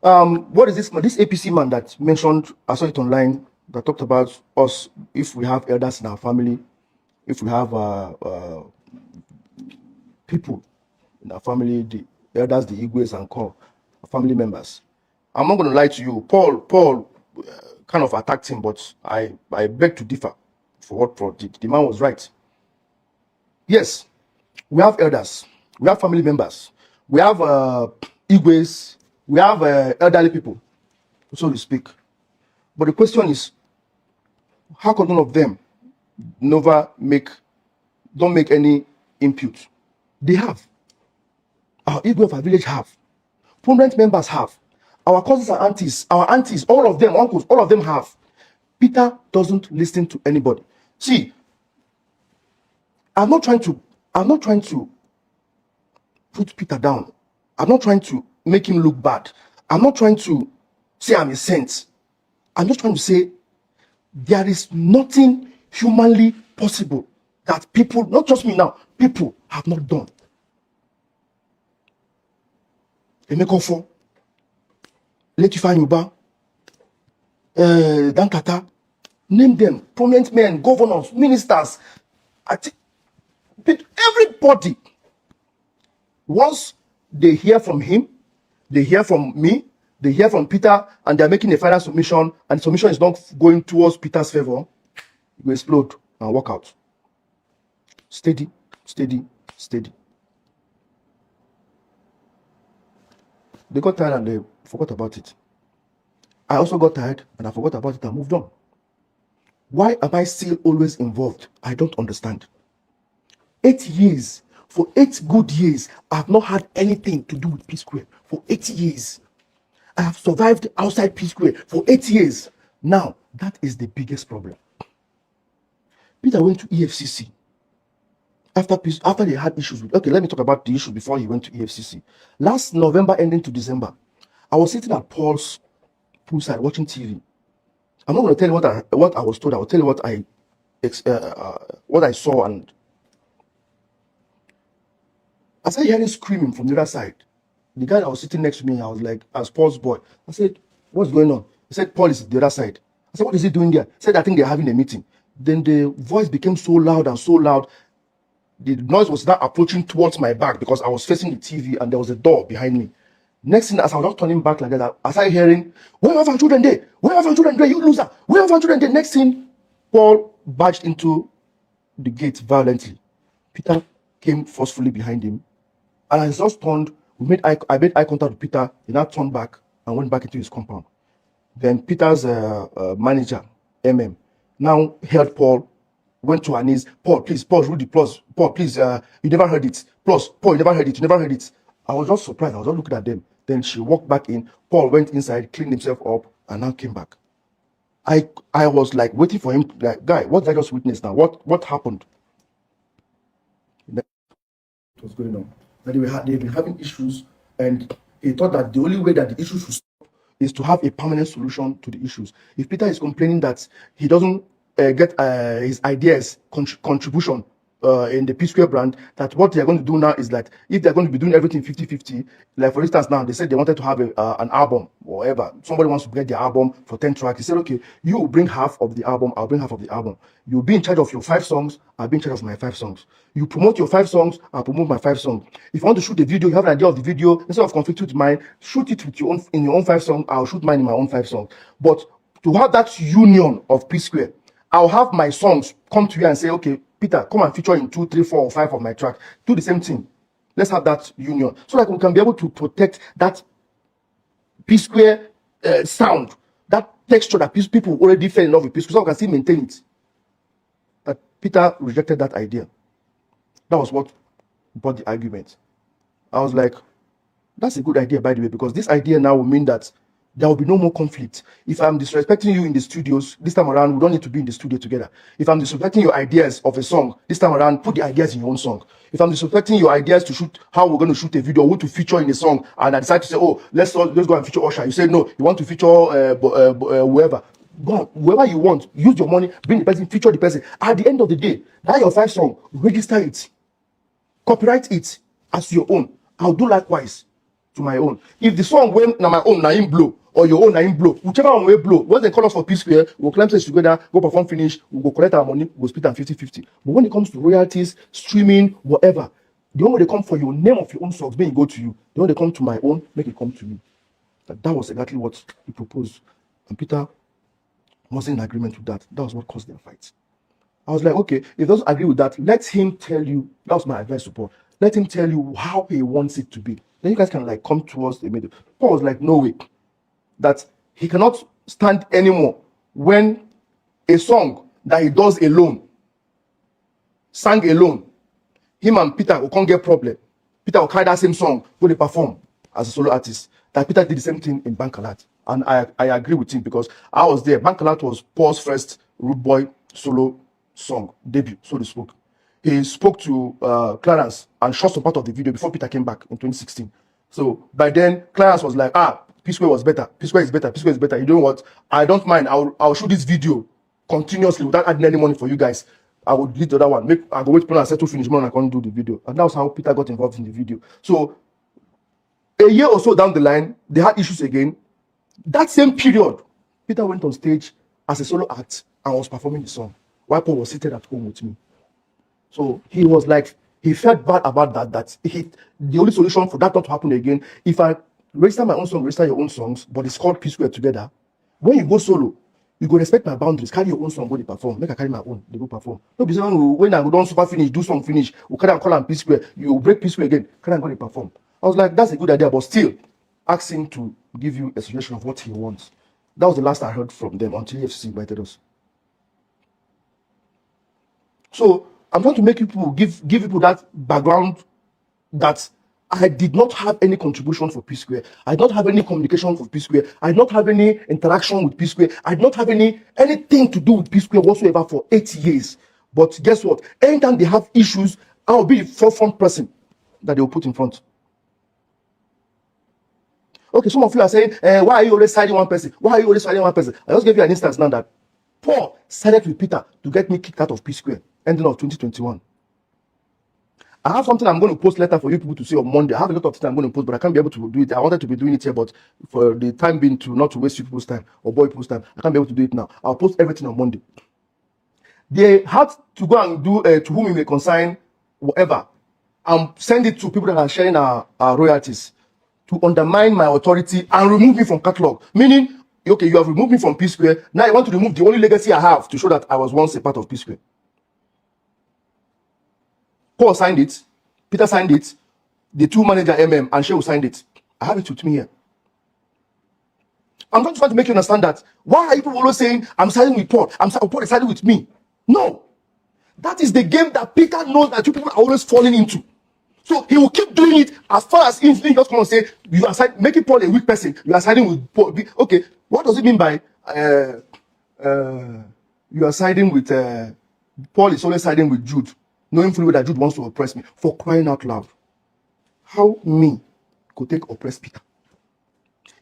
What is this man? This APC man that mentioned, I saw it online, that talked about us, if we have elders in our family, if we have people in our family, the elders, the Igwes and call family members. I'm not going to lie to you. Paul kind of attacked him, but I beg to differ for what the man was right. Yes, we have elders, we have family members, we have Igwes, we have elderly people, so to speak. But the question is, how come none of them don't make any input? They have. Our Igwe of our village have. Prominent members have. Our cousins and aunties, our aunties, all of them, uncles, all of them have. Peter doesn't listen to anybody. See, I'm not trying to put Peter down. I'm not trying to make him look bad. I'm not trying to say I'm a saint. I'm just trying to say there is nothing humanly possible that people, not just me now, people have not done. Emekofo, Letifa Yuba, Dankata, name them, prominent men, governors, ministers, everybody. Once they hear from him, they hear from me, they hear from Peter, and they're making a final submission, and the submission is not going towards Peter's favor, you will explode and walk out. Steady, steady, steady. They got tired and they forgot about it. I also got tired and I forgot about it and moved on. Why am I still always involved? I don't understand. 8 years. For 8 good years, I have not had anything to do with Psquare. For 8 years. I have survived outside Psquare for 8 years. Now, that is the biggest problem. Peter went to EFCC after they had issues with. Okay, let me talk about the issue before he went to EFCC. Last November, ending to December, I was sitting at Paul's poolside watching TV. I'm not going to tell you what I was told. I will tell you what I saw, and I started hearing screaming from the other side. The guy that was sitting next to me, I was like, as Paul's boy, I said, what's going on? He said, Paul is the other side. I said, what is he doing there? He said, I think they're having a meeting. Then the voice became so loud and so loud. The noise was now approaching towards my back because I was facing the TV and there was a door behind me. Next thing, as I was just turning back like that, I started hearing, where have our children there? Where have our children there? You loser. Where have our children there? Next thing, Paul barged into the gate violently. Peter came forcefully behind him. And I just turned, I made eye contact with Peter. He now turned back and went back into his compound. Then Peter's manager, now held Paul, went to her knees. Paul, please, Paul, Rudy, plus, Paul, please, you never heard it. Plus, Paul, you never heard it, you never heard it. I was just surprised. I was just looking at them. Then she walked back in. Paul went inside, cleaned himself up, and now came back. I was like waiting for him, like, guy, what did I just witness now? What happened? What was going on? That they've been having issues, and he thought that the only way that the issues should stop is to have a permanent solution to the issues. If Peter is complaining that he doesn't get his ideas contribution in the Psquare brand, that what they're going to do now is that if they're going to be doing everything 50-50, like for instance now they said they wanted to have an album or whatever, somebody wants to get the album for 10 tracks. He said, okay, you bring half of the album, I'll bring half of the album. You'll be in charge of your 5 songs, I'll be in charge of my 5 songs. You promote your 5 songs, I'll promote my 5 songs. If you want to shoot a video, you have an idea of the video, instead of conflicting with mine, shoot it with your own in your own 5 songs, I'll shoot mine in my own 5 songs. But to have that union of Psquare, I'll have my songs come to you and say, okay, Peter, come and feature in 2, 3, 4, or 5 of my tracks. Do the same thing. Let's have that union so that we can be able to protect that Psquare sound, that texture that people already fell in love with Psquare, so we can still maintain it. But Peter rejected that idea. That was what brought the argument. I was like, that's a good idea, by the way, because this idea now will mean that there will be no more conflict. If I'm disrespecting you in the studios, this time around, we don't need to be in the studio together. If I'm disrespecting your ideas of a song, this time around, put the ideas in your own song. If I'm disrespecting your ideas to shoot, how we're going to shoot a video, who to feature in a song, and I decide to say, oh, let's go and feature Usher. You say, no, you want to feature whoever. Go on, whoever you want, use your money, bring the person, feature the person. At the end of the day, that your 5 song, register it, copyright it as your own. I'll do likewise to my own. If the song when na my own na him blow, or your own na him blow, whichever one will blow, when they call us for Psquare, we'll climb stage together, go perform finish, we'll go collect our money, we'll split them 50-50. But when it comes to royalties, streaming, whatever, the one they come for your name of your own songs, make it go to you. The one they come to my own, make it come to me. That was exactly what he proposed. And Peter wasn't in agreement with that. That was what caused their fight. I was like, okay, if he doesn't agree with that, let him tell you. That was my advice to Paul. Let him tell you how he wants it to be. Then you guys can like come towards the middle. Paul was like, no way. That he cannot stand anymore when a song that he does alone, sang alone, him and Peter will can't get problem. Peter will carry that same song, go to perform as a solo artist. That Peter did the same thing in Bankalat. And I agree with him because I was there. Bankalat was Paul's first Rude Boy solo song, debut, so to speak. He spoke to Clarence and shot some part of the video before Peter came back in 2016. So by then, Clarence was like, Psquare was better. Psquare is better. Psquare is better. You know what? I don't mind. I'll shoot this video continuously without adding any money for you guys. I would delete the other one. I go wait till I settle finish more and I can't do the video. And that was how Peter got involved in the video. So a year or so down the line, they had issues again. That same period, Peter went on stage as a solo act and was performing the song while Paul was seated at home with me. So he was like, he felt bad about that. The only solution for that not to happen again, if I register my own song, register your own songs, but it's called Psquare together. When you go solo, you go respect my boundaries. Carry your own song, go to perform. Make I carry my own, they go perform. No, because when I go down super finish, do song finish, we carry and call and Psquare, you break Psquare again, carry and go to perform. I was like, that's a good idea, but still, ask him to give you a suggestion of what he wants. That was the last I heard from them until EFCC invited us. So I'm trying to make people give people that background that I did not have any contribution for Psquare. I did not have any communication for Psquare. I did not have any interaction with Psquare. I did not have anything to do with Psquare whatsoever for 8 years. But guess what? Anytime they have issues, I'll be the forefront person that they will put in front. Okay, some of you are saying, why are you always siding one person? Why are you always siding one person? I just gave you an instance now that Paul sided with Peter to get me kicked out of Psquare, ending of 2021. I have something I'm going to post later for you people to see on Monday. I have a lot of things I'm going to post, but I can't be able to do it. I wanted to be doing it here, but for the time being, not to waste you people's time or boy people's time, I can't be able to do it now. I'll post everything on Monday. They had to go and do to whom we may consign whatever and send it to people that are sharing our royalties to undermine my authority and remove me from catalog. Meaning, okay, you have removed me from Psquare. Now you want to remove the only legacy I have to show that I was once a part of Psquare. Paul signed it, Peter signed it, the two manager MM and Shehu signed it. I have it with me here. I'm not trying to make you understand that. Why are you people always saying I'm siding with Paul? Paul is siding with me. No. That is the game that Peter knows that you people are always falling into. So he will keep doing it as far as he just come and say you are making Paul a weak person. You are siding with Paul. Okay, what does it mean by you are siding with Paul is always siding with Jude, knowing fully that Jude wants to oppress me? For crying out loud. How me could take oppress Peter?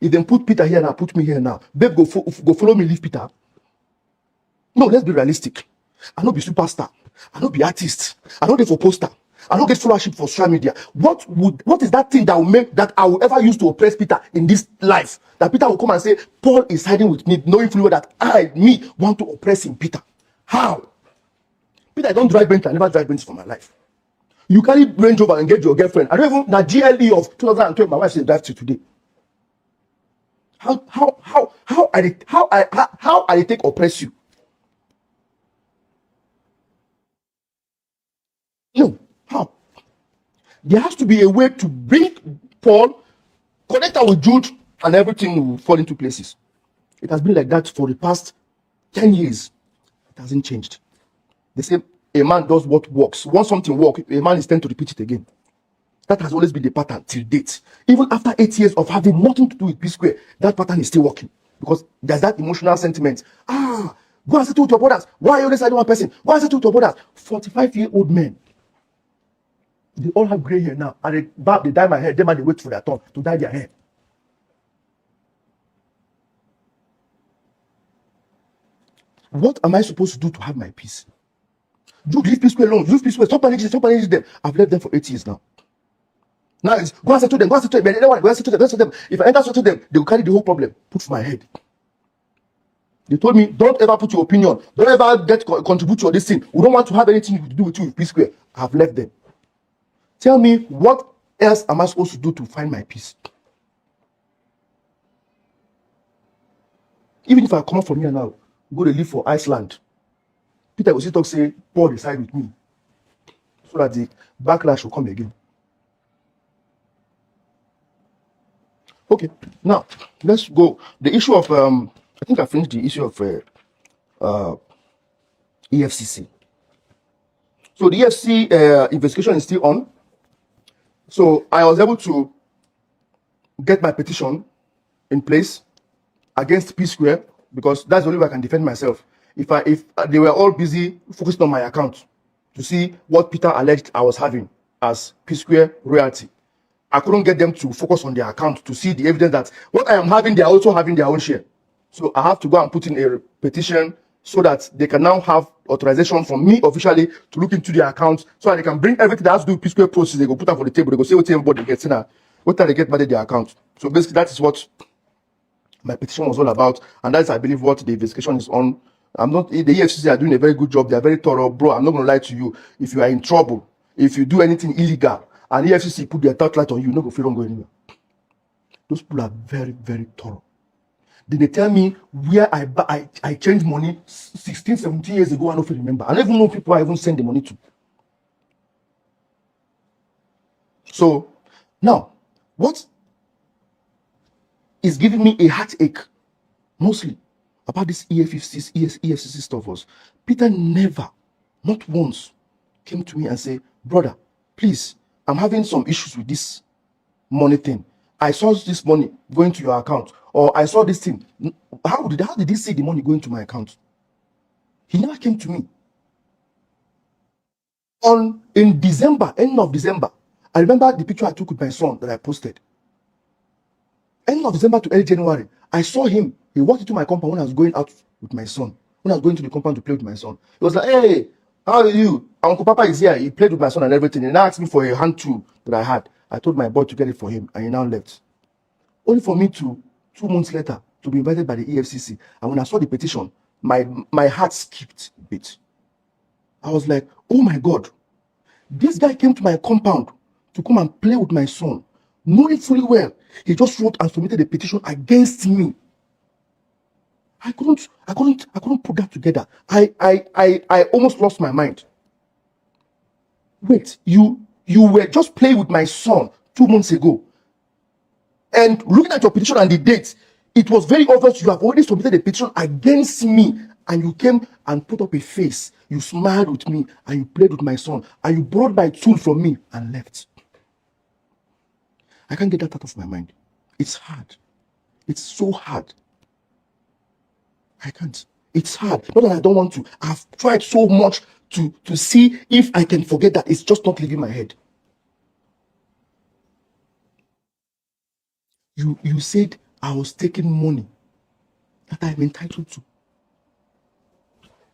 If they put Peter here now, put me here now. Babe, go follow me, leave Peter. No, let's be realistic. I don't be superstar. I don't be artist. I don't get for poster. I don't get followership for social media. What is that thing that will make that I will ever use to oppress Peter in this life? That Peter will come and say, Paul is siding with me, knowing fully well that me want to oppress him, Peter. How? Peter, I don't drive Bentley. I never drive Bentley for my life. You carry Range Rover and get your girlfriend. I don't even the GLE of 2012. My wife said drive to today. How I take oppress you? No. How? There has to be a way to bring Paul, connect her with Jude, and everything will fall into places. It has been like that for the past 10 years. It hasn't changed. They say a man does what works. Once something works, a man is tend to repeat it again. That has always been the pattern till date. Even after 8 years of having nothing to do with Psquare, that pattern is still working. Because there's that emotional sentiment. Go and settle with your brothers. Why are you always siding one person? Go and settle with your brothers. 45-year-old men. They all have gray hair now. And they dye my hair. They wait for their turn to dye their hair. What am I supposed to do to have my peace? Jude, leave Psquare alone. Leave Psquare. Stop managing them. I've left them for 8 years now. Now it's go and settle them. Go and settle them. They don't want to go and settle them. If I enter settle them, they will carry the whole problem. Put for my head. They told me, don't ever put your opinion. Don't ever contribute to this thing. We don't want to have anything to do with you with Psquare. I've left them. Tell me, what else am I supposed to do to find my peace? Even if I come up from here now, go to live for Iceland, Peter will still talk, say, Paul decide with me. So that the backlash will come again. Okay, now, let's go. The issue of, I think I finished the issue of EFCC. So the EFCC investigation is still on. So I was able to get my petition in place against Psquare because that's the only way I can defend myself. If they were all busy focusing on my account to see what Peter alleged I was having as Psquare royalty, I couldn't get them to focus on their account to see the evidence that what I am having, they are also having their own share. So I have to go and put in a petition so that they can now have authorization from me officially to look into their accounts so that they can bring everything that has to do with Psquare process. They go put that for the table. They go say what everybody gets in what time they get mad at their account. So basically that is what my petition was all about. And that's, I believe, what the investigation is on. I'm not, the EFCC are doing a very good job. They are very thorough. Bro, I'm not going to lie to you. If you are in trouble, if you do anything illegal, and EFCC put their touchlight on you, no go feel don't go anywhere. Those people are very, very thorough. Then they tell me where I changed money 16, 17 years ago. I don't remember. I don't even know people I even send the money to. So now, what is giving me a heartache mostly about this EFCC stuff was Peter never, not once, came to me and said, brother, please, I'm having some issues with this money thing. I saw this money going to your account, or I saw this thing. How did he see the money going to my account? He never came to me. In December, end of December, I remember the picture I took with my son that I posted. End of December to early January, I saw him. He walked into my compound when I was going out with my son. When I was going to the compound to play with my son, he was like, "Hey, how are you? Uncle Papa is here." He played with my son and everything. He now asked me for a hand tool that I had. I told my boy to get it for him, and he now left. Only for me to 2 months later to be invited by the EFCC. And when I saw the petition, my heart skipped a bit. I was like, "Oh my God, this guy came to my compound to come and play with my son, knowing fully well he just wrote and submitted a petition against me." I couldn't put that together. I almost lost my mind. Wait, you were just playing with my son 2 months ago, and looking at your petition and the date, it was very obvious you have already submitted a petition against me, and you came and put up a face. You smiled with me, and you played with my son, and you brought my tool from me and left. I can't get that out of my mind. It's hard. It's so hard. I can't. It's hard. Not that I don't want to. I've tried so much to see if I can forget that. It's just not leaving my head. You said I was taking money that I'm entitled to.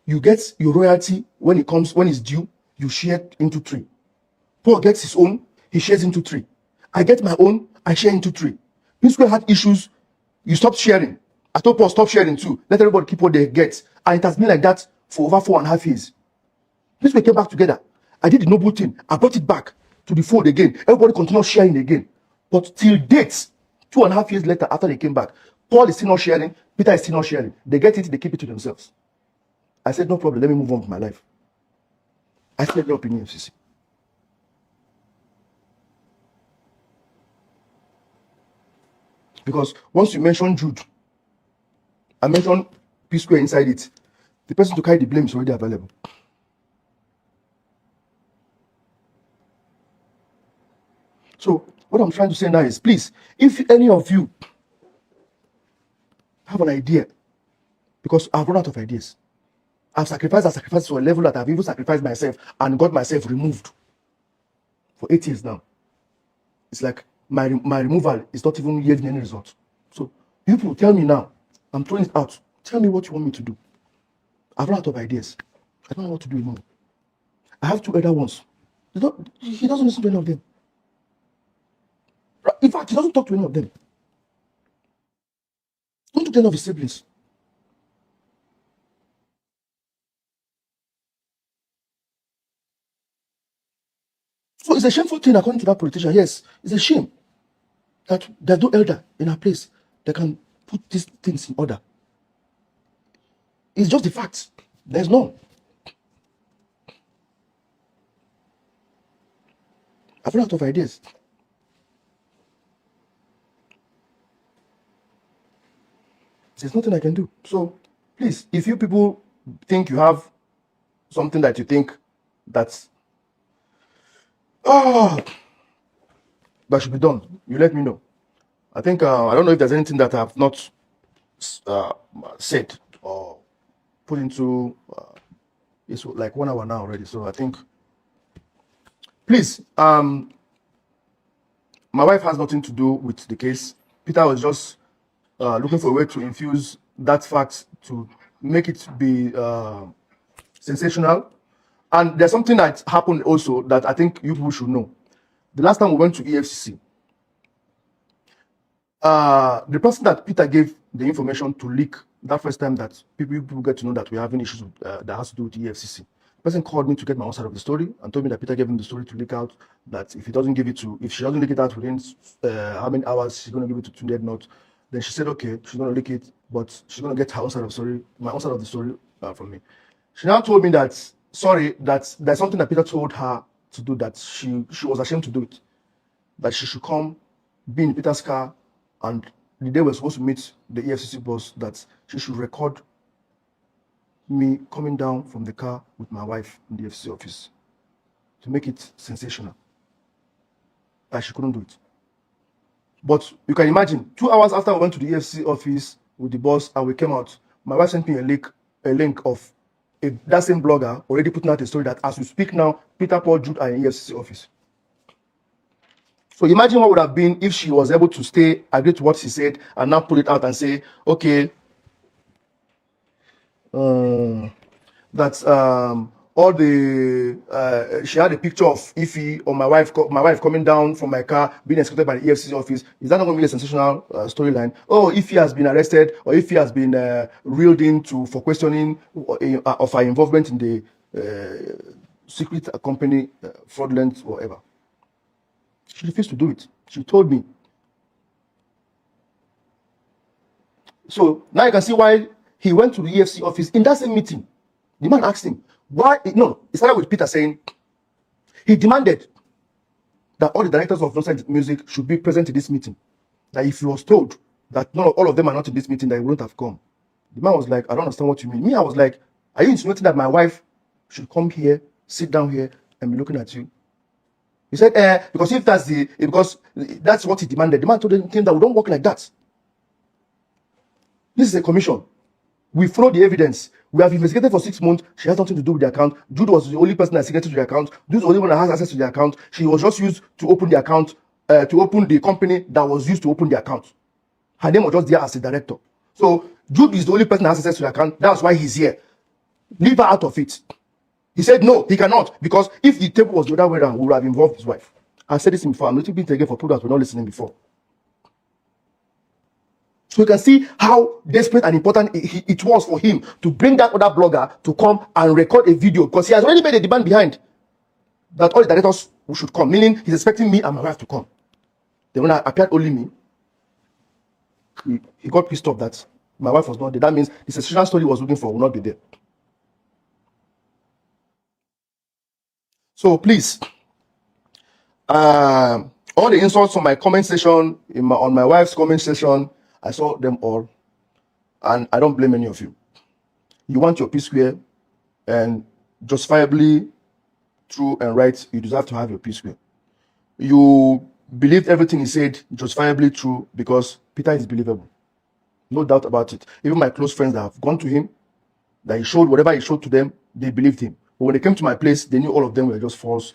You get your royalty when it's due, you share into 3. Paul gets his own, he shares into 3. I get my own, I share into 3. Psquare had issues, you stopped sharing. I told Paul, stop sharing too. Let everybody keep what they get. And it has been like that for over 4.5 years. Psquare came back together. I did the noble thing. I brought it back to the fold again. Everybody continued sharing again. But till date, 2.5 years later, after they came back, Paul is still not sharing, Peter is still not sharing. They get it, they keep it to themselves. I said, no problem, let me move on with my life. I fled up in EFCC. Because once you mention Jude, I mentioned Psquare inside it, the person to carry the blame is already available. So what I'm trying to say now is, please, if any of you have an idea, because I've run out of ideas. I've sacrificed to a level that I've even sacrificed myself and got myself removed for 8 years now. It's like my removal is not even yielding any result. So people tell me now, I'm throwing it out. Tell me what you want me to do. I've run out of ideas. I don't know what to do anymore. I have 2 elder ones. He doesn't listen to any of them. In fact, he doesn't talk to any of them. Don't talk to any of his siblings. So it's a shameful thing according to that politician. Yes, it's a shame that there's no elder in our place that can put these things in order. It's just the fact. There's none. I've run out of ideas. There's nothing I can do. So please, if you people think you have something that you think that's that should be done, you let me know. I think I don't know if there's anything that I've not said or put into it's like 1 hour now already. So I think, please, my wife has nothing to do with the case. Peter was just looking for a way to infuse that fact to make it be sensational. And there's something that happened also that I think you people should know. The last time we went to EFCC, the person that Peter gave the information to leak that first time that people get to know that we're having issues with, that has to do with EFCC. The person called me to get my own side of the story and told me that Peter gave him the story to leak out. That if she doesn't leak it out within how many hours she's going to give it to Tunde Not, then she said okay, she's going to leak it, but she's going to get her own side of the story, my own side of the story from me. She now told me that sorry, that there's something that Peter told her to do that she was ashamed to do it, that she should come, be in Peter's car, and the day we're supposed to meet the EFCC boss, that she should record me coming down from the car with my wife in the EFCC office to make it sensational. That she couldn't do it. But you can imagine, 2 hours after I went to the EFCC office with the boss and we came out, my wife sent me a link of that same blogger already putting out a story that as we speak now, Peter, Paul, Jude are in EFCC office. So imagine what would have been if she was able to stay, agree to what she said, and now pull it out and say, okay, that all the she had a picture of Ify or my wife coming down from my car being escorted by the EFCC office. Is that not going to be a sensational storyline? Oh, Ify has been arrested, or Ify has been reeled into for questioning of her involvement in the secret company fraudulent whatever. She refused to do it. She told me. So now you can see why he went to the EFCC office in that same meeting. The man asked him, why? No, it started with Peter saying he demanded that all the directors of Nonsense Music should be present in this meeting. That if he was told that not all of them are not in this meeting, that he wouldn't have come. The man was like, I don't understand what you mean. Me, I was like, are you insinuating that my wife should come here, sit down here, and be looking at you? He said, because if that's because that's what he demanded. The man told him that we don't work like that. This is a commission. We follow the evidence. We have investigated for 6 months. She has nothing to do with the account. Jude was the only person that signed to the account. Jude was the only one that has access to the account. She was just used to open the account, to open the company that was used to open the account. Her name was just there as a director. So Jude is the only person that has access to the account. That's why he's here. Leave her out of it. He said no, he cannot, because if the table was the other way around, we would have involved his wife. I said this before. I'm repeating it again for people that were not listening before. So you can see how desperate and important it was for him to bring that other blogger to come and record a video, because he has already made a demand behind that all the directors should come, meaning he's expecting me and my wife to come. Then when I appeared only me, he got pissed off that my wife was not there. That means the sensational story he was looking for will not be there. So please, all the insults on my comment section, on my wife's comment section, I saw them all, and I don't blame any of you. You want your Psquare, and justifiably true and right, you deserve to have your Psquare. You believed everything he said, justifiably true, because Peter is believable. No doubt about it. Even my close friends that have gone to him, that he showed whatever he showed to them, they believed him. But when they came to my place, they knew all of them were just false,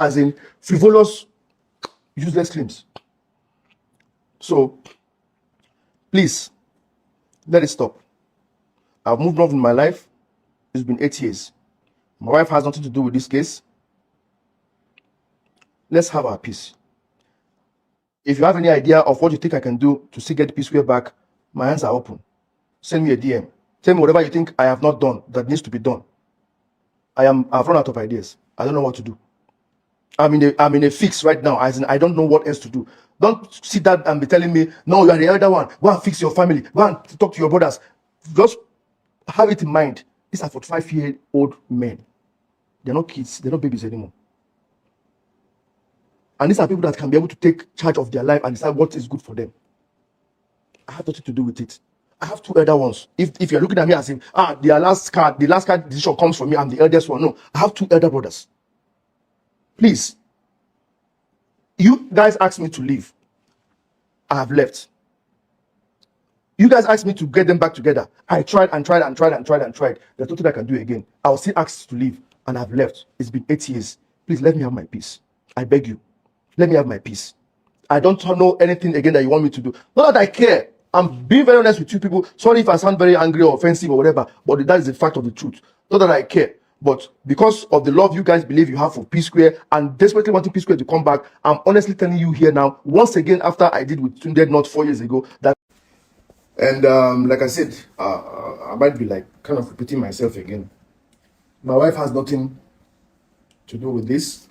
as in frivolous, useless claims. So, please, let it stop. I've moved on in my life. It's been 8 years. My wife has nothing to do with this case. Let's have our peace. If you have any idea of what you think I can do to still get Psquare back, my hands are open. Send me a DM. Tell me whatever you think I have not done that needs to be done. I've run out of ideas. I don't know what to do. I'm in a fix right now, as in I don't know what else to do. Don't sit down and be telling me, no, you are the elder one. Go and fix your family. Go and talk to your brothers. Just have it in mind. These are 45-year-old men. They're not kids. They're not babies anymore. And these are people that can be able to take charge of their life and decide what is good for them. I have nothing to do with it. I have 2 elder ones. If you're looking at me as if, the last card decision comes from me, I'm the eldest one. No, I have 2 elder brothers. Please, you guys asked me to leave. I have left. You guys asked me to get them back together. I tried and tried and tried and tried and tried. There's nothing I can do again. I was still asked to leave, and I've left. It's been 8 years. Please let me have my peace. I beg you. Let me have my peace. I don't know anything again that you want me to do. Not that I care. I'm being very honest with you people. Sorry if I sound very angry or offensive or whatever, but that is the fact of the truth. Not that I care. But because of the love you guys believe you have for Psquare and desperately wanting Psquare to come back, I'm honestly telling you here now, once again, after I did with Tunde not 4 years ago, that, and like I said, I might be like kind of repeating myself again. My wife has nothing to do with this.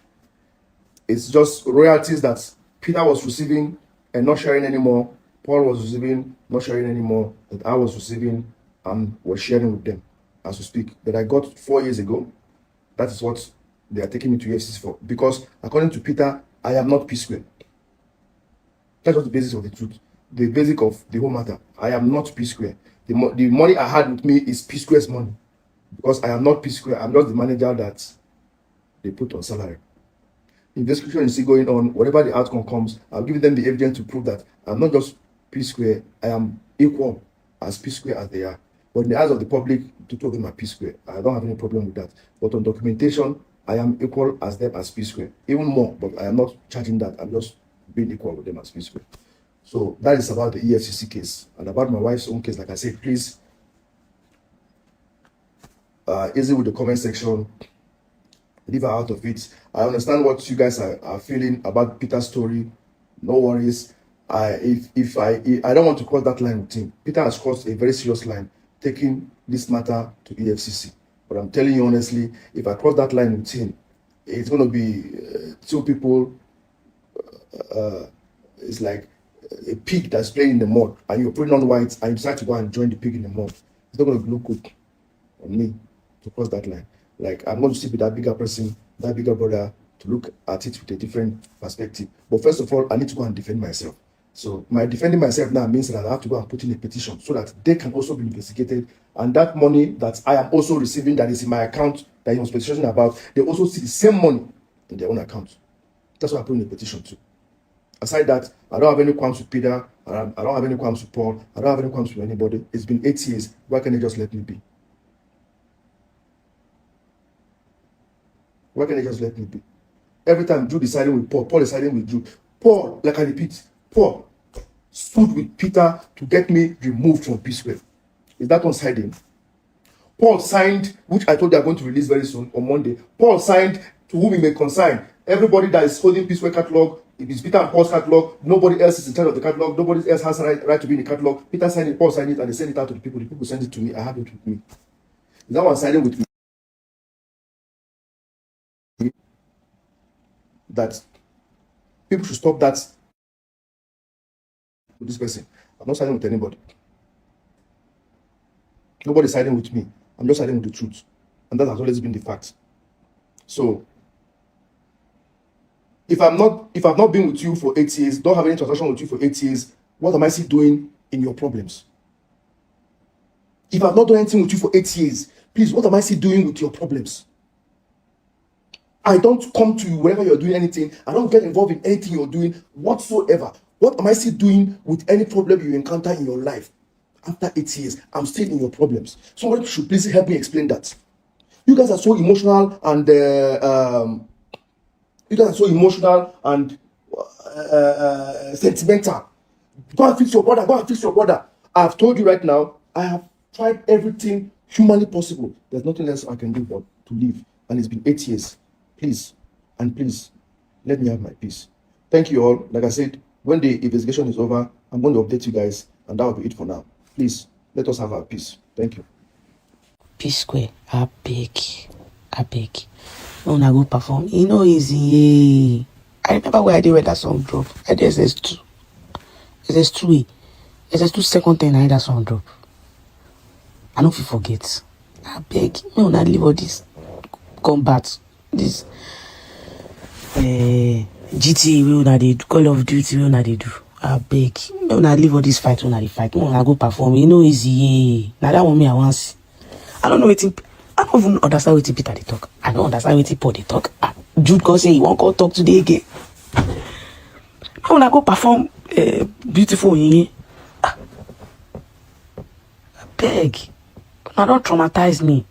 It's just royalties that Peter was receiving and not sharing anymore. Paul was receiving, not sharing anymore. That I was receiving and was sharing with them as we speak. That I got 4 years ago. That is what they are taking me to EFCC for. Because according to Peter, I am not Psquare. That's just the basis of the truth. The basic of the whole matter. I am not Psquare. The money I had with me is Psquare's money. Because I am not Psquare. I'm just the manager that they put on salary. investigation is still going on. Whatever the outcome comes, I'll give them the evidence to prove that I'm not just Psquare. I am equal as Psquare as they are. But in the eyes of the public, the two of them are Psquare. I don't have any problem with that. But on documentation, I am equal as them as Psquare. Even more, but I am not charging that. I'm just being equal with them as Psquare. So that is about the EFCC case. And about my wife's own case, like I said, please, easy with the comment section. Leave her out of it. I understand what you guys are feeling about Peter's story. No worries. I don't want to cross that line with him. Peter has crossed a very serious line, taking this matter to EFCC. But I'm telling you honestly, if I cross that line with him, it's going to be two people. It's like a pig that's playing in the mud, and you're putting on white, and you decide to go and join the pig in the mud. It's not going to look good on me to cross that line. Like, I'm going to sit with that bigger person, that bigger brother, to look at it with a different perspective. But first of all, I need to go and defend myself. So my defending myself now means that I have to go and put in a petition so that they can also be investigated. And that money that I am also receiving, that is in my account, that he was petitioning about, they also see the same money in their own account. That's what I put in a petition to. Aside that, I don't have any qualms with Peter. I don't have any qualms with Paul. I don't have any qualms with anybody. It's been 8 years. Why can't they just let me be? Why can't they just let me be? Every time Jude is siding with Paul, Paul is siding with Jude. Paul, like I repeat, Paul stood with Peter to get me removed from Psquare. Is that one siding? Paul signed, which I told you I'm going to release very soon on Monday. Paul signed to whom he may consign. Everybody that is holding Psquare catalog, if it's Peter and Paul's catalog, nobody else is in charge of the catalog. Nobody else has a right to be in the catalog. Peter signed it, Paul signed it, and they send it out to the people. The people send it to me. I have it with me. Is that one siding with me? That people should stop that with this person. I'm not siding with anybody. Nobody's siding with me. I'm just siding with the truth. And that has always been the fact. So if I've not been with you for 8 years, don't have any transaction with you for 8 years, what am I still doing in your problems? If I've not done anything with you for 8 years, please, what am I still doing with your problems? I don't come to you whenever you're doing anything. I don't get involved in anything you're doing whatsoever. What am I still doing with any problem you encounter in your life? After 8 years, I'm still in your problems. Somebody should please help me explain that. You guys are so emotional and sentimental. Go and fix your brother. Go and fix your brother. I've told you right now, I have tried everything humanly possible. There's nothing else I can do but to leave. And it's been 8 years. Please, and please, let me have my peace. Thank you all. Like I said, when the investigation is over, I'm going to update you guys, and that will be it for now. Please, let us have our peace. Thank you. Psquare, I beg. When I go perform, you know, easy. I remember where I did where that song drop. I did SS2. SS2 second thing I heard that song drop. I don't forget. I beg. When I leave all this combat, this GTA wey una dey do, Call of Duty wey una dey do, I beg. When I leave all this fight, when I fight, when I go perform, you know, easy. Now that one me I want see. I don't know wetin. I don't even understand wetin Peter dey talk. I don't understand wetin Paul dey talk. Jude come say he won't go talk today again. When I go perform beautiful yin, I beg. Una don't traumatize me.